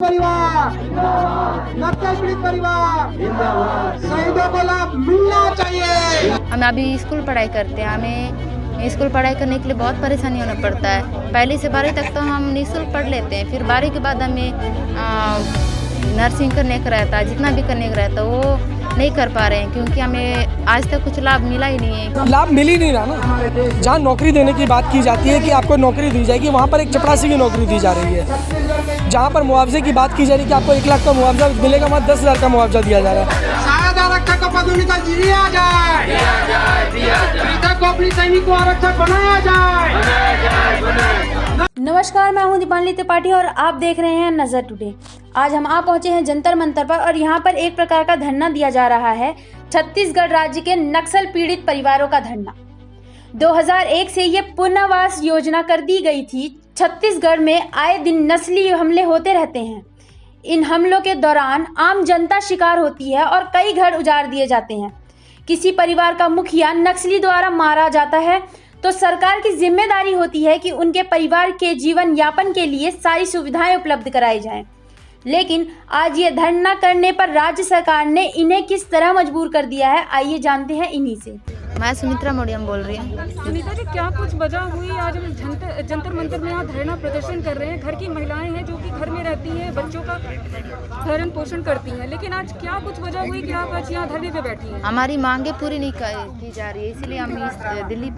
परिवार नक्सल पीड़ित परिवार शहीदों को लाभ मिलना चाहिए। हम अभी स्कूल पढ़ाई करते हैं, हमें स्कूल पढ़ाई करने के लिए बहुत परेशानी होना पड़ता है। पहली से 12वीं तक तो हम निःशुल्क पढ़ लेते हैं, फिर 12वीं के बाद हमें नर्सिंग करने का रहता है, जितना भी करने का रहता है वो नहीं कर पा रहे हैं, क्योंकि हमें आज तक कुछ लाभ मिला ही नहीं है। लाभ मिल ही नहीं रहा ना। जहाँ नौकरी देने की बात की जाती है कि आपको नौकरी दी जाएगी, वहाँ पर एक चपरासी की नौकरी दी जा रही है। जहाँ पर मुआवजे की बात की जा रही है कि आपको 1 लाख का मुआवजा मिलेगा, वहाँ 10,000 का मुआवजा दिया जा रहा है। सहायता आरक्षक को पदोन्नति दिया जाए, पीड़ित को अपनी सैनिक को आरक्षक बनाया जाए। नमस्कार, मैं हूं दीपाली त्रिपाठी और आप देख रहे हैं नजर टुडे। आज हम आ पहुंचे हैं जंतर मंतर पर और यहां पर एक प्रकार का धरना दिया जा रहा है। छत्तीसगढ़ राज्य के नक्सल पीड़ित परिवारों का धरना। 2001 से ये पुनर्वास योजना कर दी गई थी। छत्तीसगढ़ में आए दिन नस्ली हमले होते रहते हैं। इन हमलों के दौरान आम जनता शिकार होती है और कई घर उजाड़ दिए जाते हैं। किसी परिवार का मुखिया नक्सली द्वारा मारा जाता है तो सरकार की जिम्मेदारी होती है कि उनके परिवार के जीवन यापन के लिए सारी सुविधाएं उपलब्ध कराई जाएं। लेकिन आज ये धरना करने पर राज्य सरकार ने इन्हें किस तरह मजबूर कर दिया है, आइए जानते हैं इन्हीं से। मैं सुमित्रा मोडियम बोल रही हूँ। सुनीता जी, क्या कुछ वजह हुई आज हम जंतर मंतर में यहाँ धरना प्रदर्शन कर रहे हैं? घर की महिलाएं हैं जो कि घर में रहती हैं, बच्चों का भरण पोषण करती हैं, लेकिन आज क्या कुछ वजह हुई कि आप आज यहाँ धरने पे बैठी हैं? हमारी मांगे पूरी नहीं की जा रही है, इसलिए हम दिल्ली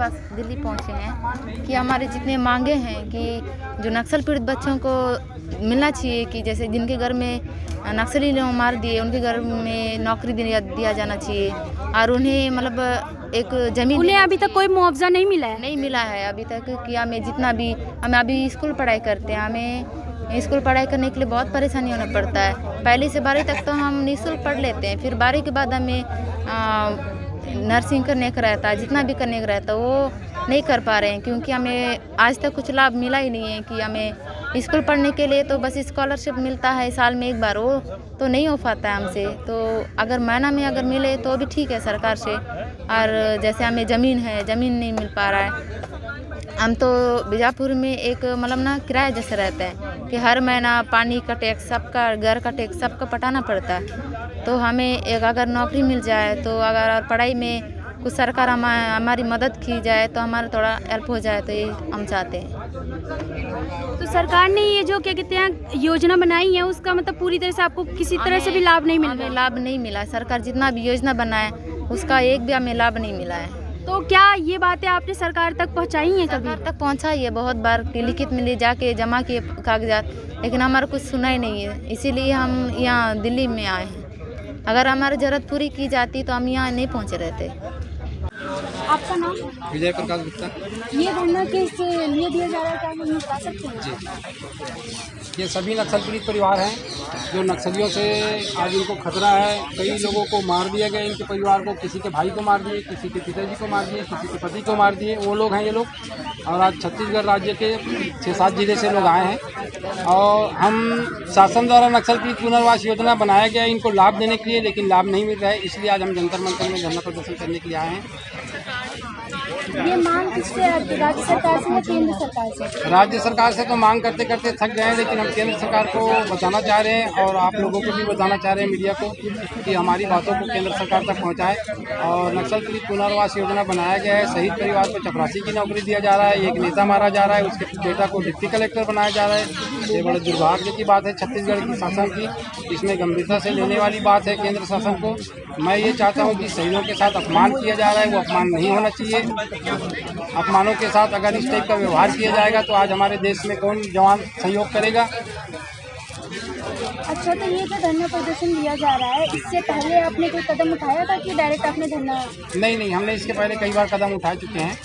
पहुँचे हैं कि हमारे जितने मांगे हैं कि जो नक्सल पीड़ित बच्चों को मिलना चाहिए, कि जैसे जिनके घर में नक्सली ने मार दिए उनके घर में नौकरी दिया जाना चाहिए, और उन्हें मतलब एक जमीन, उन्हें अभी तक कोई मुआवजा नहीं मिला है अभी तक। कि हमें अभी स्कूल पढ़ाई करते हैं, हमें स्कूल पढ़ाई करने के लिए बहुत परेशानी होना पड़ता है। पहली से 12वीं तक तो हम निःशुल्क पढ़ लेते हैं, फिर 12वीं के बाद हमें नर्सिंग करने का रहता है, जितना भी करने का रहता है वो नहीं कर पा रहे हैं, क्योंकि हमें आज तक कुछ लाभ मिला ही नहीं है। कि हमें स्कूल पढ़ने के लिए तो बस स्कॉलरशिप मिलता है साल में 1 बार, वो तो नहीं हो पाता है हमसे। तो अगर महीना में अगर मिले तो भी ठीक है सरकार से। और जैसे हमें ज़मीन नहीं मिल पा रहा है। हम तो बीजापुर में एक मतलब ना किराया जैसे रहता है कि हर महीना पानी का टैक्स सबका, घर का टैक्स सबका पटाना पड़ता है। तो हमें एक अगर नौकरी मिल जाए तो अगर पढ़ाई में कुछ सरकार हमारी मदद की जाए तो हमारा थोड़ा हेल्प हो जाए, तो ये हम चाहते हैं। तो सरकार ने ये जो क्या कहते हैं योजना बनाई है, उसका मतलब पूरी तरह से आपको किसी तरह से भी लाभ नहीं मिला? हमें लाभ नहीं मिला। सरकार जितना भी योजना बनाए उसका एक भी हमें लाभ नहीं मिला है। तो क्या ये बातें आपने सरकार तक पहुंचाई हैं? कभी सरकार तक पहुंचाई है, बहुत बार लिखित में ले जाके जमा किए कागजात, लेकिन हमारा कुछ सुना ही नहीं है। इसीलिए हम यहाँ दिल्ली में आए हैं। अगर हमारी ज़रूरत पूरी की जाती तो हम यहाँ नहीं पहुँचे रहते। आपका नाम? विजय प्रकाश गुप्ता। ये धरना किस लिए दिया जा रहा है, क्या हम बता सकते हैं? ये सभी नक्सल पीड़ित परिवार हैं जो नक्सलियों से आज इनको खतरा है। कई लोगों को मार दिया गया, इनके परिवार को, किसी के भाई को मार दिए, किसी के पिताजी को मार दिए, किसी के पति को मार दिए। वो लोग हैं ये लोग। और आज छत्तीसगढ़ राज्य के 6-7 जिले से लोग आए हैं और हम शासन द्वारा नक्सल पीड़ित पुनर्वास योजना बनाया गया है इनको लाभ देने के लिए, लेकिन लाभ नहीं मिल रहा है। इसलिए आज हम जंतर मंतर में धरना प्रदर्शन करने के लिए आए हैं। ये मांग किससे है, राज्य सरकार से या केंद्र सरकार से? राज्य सरकार से तो मांग करते करते थक गए हैं, लेकिन हम केंद्र सरकार को बताना चाह रहे हैं और आप लोगों को भी बताना चाह रहे हैं, मीडिया को, कि हमारी बातों को केंद्र सरकार तक पहुंचाए। और नक्सल पीड़ित पुनर्वास योजना बनाया गया है। शहीद परिवार को चपरासी की नौकरी दिया जा रहा है, एक नेता मारा जा रहा है, उसके बेटा को डिप्टी कलेक्टर बनाया जा रहा है। ये बड़े दुर्भाग्य की बात है छत्तीसगढ़ की शासन की। इसमें गंभीरता से लेने वाली बात है केंद्र शासन को। मैं ये चाहता हूँ कि शहीदों के साथ अपमान किया जा रहा है, वो अपमान नहीं होना चाहिए। अपमानों के साथ अगर इस टाइप का व्यवहार किया जाएगा तो आज हमारे देश में कौन जवान सहयोग करेगा? अच्छा, तो ये जो धरना प्रदर्शन दिया जा रहा है, इससे पहले आपने कोई कदम उठाया था कि डायरेक्ट आपने धरना? नहीं, हमने इसके पहले कई बार कदम उठा चुके हैं।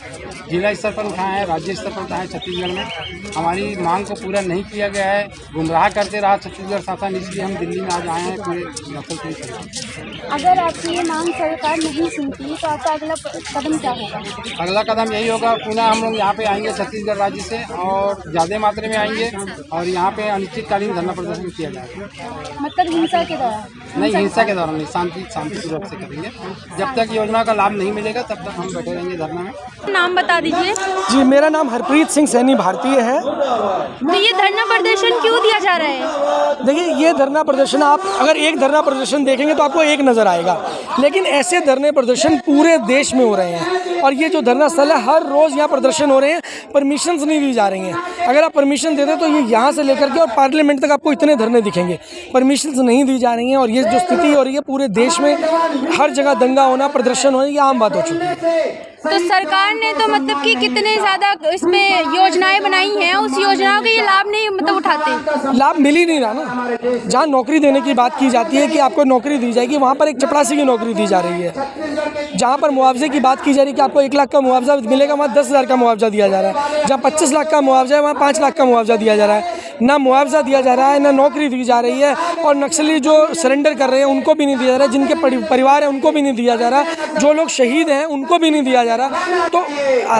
जिला स्तर पर उठाए हैं, राज्य स्तर पर उठाए हैं। छत्तीसगढ़ में हमारी मांग को पूरा नहीं किया गया है, गुमराह करते रहा छत्तीसगढ़ शासन। इसलिए हम दिल्ली में आज आए हैं पूरे नक्सल पीड़ित। अगर आपकी ये मांग सरकार नहीं सुनती तो आपका अगला कदम क्या होगा? अगला कदम यही होगा, पुनः हम लोग यहाँ पे आएंगे छत्तीसगढ़ राज्य से और ज़्यादा मात्रा में आएंगे और यहाँ पे अनिश्चितकालीन धरना प्रदर्शन किया जाएगा। मतलब हिंसा के दौरान? नहीं, हिंसा के दौरान नहीं, शांतिपूर्वक से करेंगे। जब तक योजना का लाभ नहीं मिलेगा तब तक हम बैठे रहेंगे धरना में। नाम बता बता दीजिए। जी, मेरा नाम हरप्रीत सिंह सैनी भारतीय है। तो ये धरना प्रदर्शन क्यों दिया जा रहा है? देखिए, ये धरना प्रदर्शन, आप अगर एक धरना प्रदर्शन देखेंगे तो आपको एक नज़र आएगा, लेकिन ऐसे धरने प्रदर्शन पूरे देश में हो रहे हैं। और ये जो धरना स्थल है, हर रोज़ यहाँ प्रदर्शन हो रहे हैं, परमिशंस नहीं दी जा रही हैं। अगर आप परमिशन दे दें तो ये यहाँ से लेकर के और पार्लियामेंट तक आपको इतने धरने दिखेंगे। परमिशंस नहीं दी जा रही हैं और ये जो स्थिति हो रही है पूरे देश में, हर जगह दंगा होना, प्रदर्शन होना, ये आम बात हो चुकी है। तो सरकार ने तो मतलब कि कितने ज़्यादा इसमें योजनाएं बनाई हैं, उस योजनाओं के ये लाभ नहीं मतलब उठाते। लाभ मिल ही नहीं रहा ना। जहाँ नौकरी देने की बात की जाती है कि आपको नौकरी दी जाएगी, वहाँ पर एक चपरासी की नौकरी दी जा रही है। जहाँ पर मुआवजे की बात की जा रही है कि आपको 1 लाख का मुआवजा मिलेगा, वहाँ 10,000 का मुआवजा दिया जा रहा है। जहाँ 25 लाख का मुआवजा है, वहाँ 5 लाख का मुआवजा दिया जा रहा है। ना मुआवजा दिया जा रहा है, ना नौकरी दी जा रही है। और नक्सली जो सरेंडर कर रहे हैं उनको भी नहीं दिया जा रहा है, जिनके परिवार हैं उनको भी नहीं दिया जा रहा, जो लोग शहीद हैं उनको भी नहीं दिया जा रहा। तो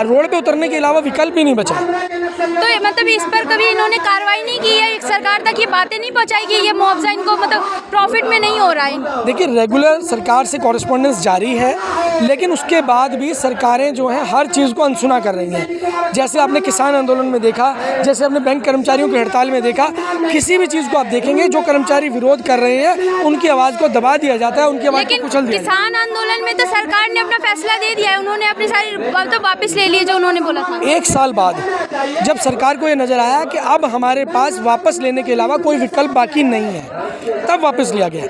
रोड पे उतरने के अलावा विकल्प ही नहीं बचा। तो मतलब इस पर कभी इन्होंने कार्रवाई नहीं की है, सरकार तक ये बातें नहीं पहुंचाई कि ये मुआवजा इनको मतलब प्रॉफिट में नहीं हो रहा है? देखिए, रेगुलर सरकार से कॉरेस्पॉन्डेंस जारी है, लेकिन उसके बाद भी सरकारें जो हैं हर चीज़ को अनसुना कर रही हैं। जैसे आपने किसान आंदोलन में देखा, जैसे आपने बैंक कर्मचारियों की हड़ताल में देखा, किसी भी चीज़ को आप देखेंगे जो कर्मचारी विरोध कर रहे हैं उनकी आवाज़ को दबा दिया जाता है, उनकी आवाज़ को कुचल दिया। किसान आंदोलन में तो सरकार ने अपना फैसला दे दिया है, उन्होंने अपनी सारी बात तो वापस ले ली जो उन्होंने बोला था। 1 साल बाद जब सरकार को ये नज़र आया कि अब हमारे पास वापस लेने के अलावा कोई विकल्प बाकी नहीं है, तब वापस लिया गया।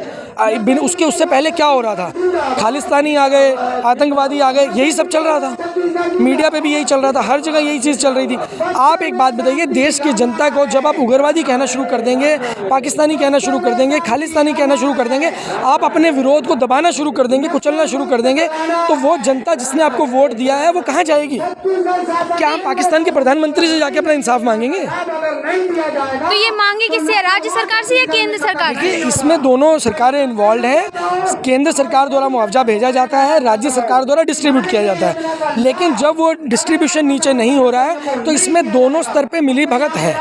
उससे पहले क्या हो रहा था? खालिस्तानी आ गए, आतंकवादी आ गए, यही सब चल रहा था। मीडिया पे भी यही चल रहा था, हर जगह यही चीज़ चल रही थी। आप एक बात बताइए, देश की जनता को जब आप उग्रवादी कहना शुरू कर देंगे, पाकिस्तानी कहना शुरू कर देंगे, खालिस्तानी कहना शुरू कर देंगे, आप अपने विरोध को दबाना शुरू कर देंगे, कुचलना शुरू कर देंगे, तो वो जनता जिसने आपको वोट दिया है वो कहाँ जाएगी? क्या हम पाकिस्तान के प्रधानमंत्री से जाके अपना इंसाफ मांगेंगे? तो ये मांगे किससे है, राज्य सरकार से या केंद्र सरकार से? इसमें दोनों सरकारें इन्वॉल्व हैं। केंद्र सरकार द्वारा मुआवजा भेजा जाता है, राज्य सरकार द्वारा डिस्ट्रीब्यूट किया जाता है, लेकिन जब वो डिस्ट्रीब्यूशन नीचे नहीं हो रहा है तो इसमें दोनों स्तर पे मिली भगत है।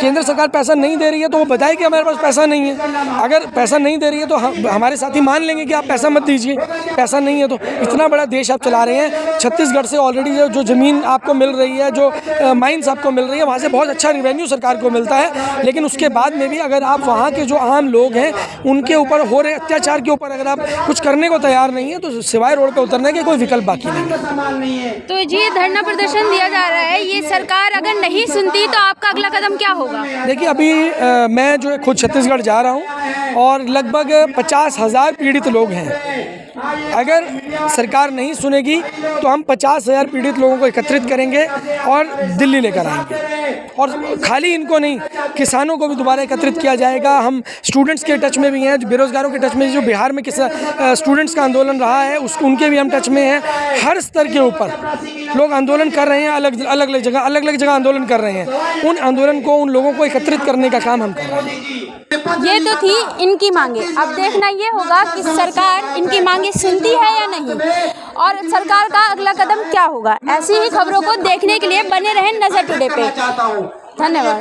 केंद्र सरकार पैसा नहीं दे रही है तो वो बताए कि हमारे पास पैसा नहीं है। अगर पैसा नहीं दे रही है तो हमारे साथी मान लेंगे कि आप पैसा मत दीजिए, पैसा नहीं है तो। इतना बड़ा देश आप चला रहे हैं, छत्तीसगढ़ से ऑलरेडी जो ज़मीन आपको मिल रही है, जो माइंस आपको मिल रही है, वहाँ से बहुत अच्छा रेवेन्यू सरकार को मिलता है, लेकिन उसके बाद में भी अगर आप वहाँ के जो आम लोग हैं उनके ऊपर हो रहे अत्याचार के ऊपर अगर आप कुछ करने को तैयार नहीं है तो सिवाय रोड पे उतरने के कोई विकल्प बाकी नहीं है। तो जी, धरना प्रदर्शन दिया जा रहा है, ये सरकार अगर नहीं सुनती तो आपका अगला कदम क्या होगा? देखिए, अभी मैं जो है खुद छत्तीसगढ़ जा रहा हूँ और लगभग 50,000 पीड़ित लोग हैं। अगर सरकार नहीं सुनेगी तो हम 50,000 पीड़ित लोगों को एकत्रित करेंगे और दिल्ली लेकर आएंगे। और खाली इनको नहीं, किसानों को भी दोबारा एकत्रित किया जाएगा। हम स्टूडेंट्स के टच में भी हैं, बेरोजगारों के टच में, जो बिहार में स्टूडेंट्स का आंदोलन रहा है उनके भी हम टच में हैं। हर स्तर के ऊपर लोग आंदोलन कर रहे हैं, अलग अलग जगह आंदोलन कर रहे हैं। उन आंदोलन को, उन लोगों को एकत्रित करने का काम हम कर रहे हैं। ये तो थी इनकी मांगे, अब देखना ये होगा कि सरकार इनकी मांगे सुनती है या नहीं, और सरकार का अगला कदम क्या होगा। ऐसी ही खबरों को देखने के लिए बने रहें नजर टुडे पे। धन्यवाद।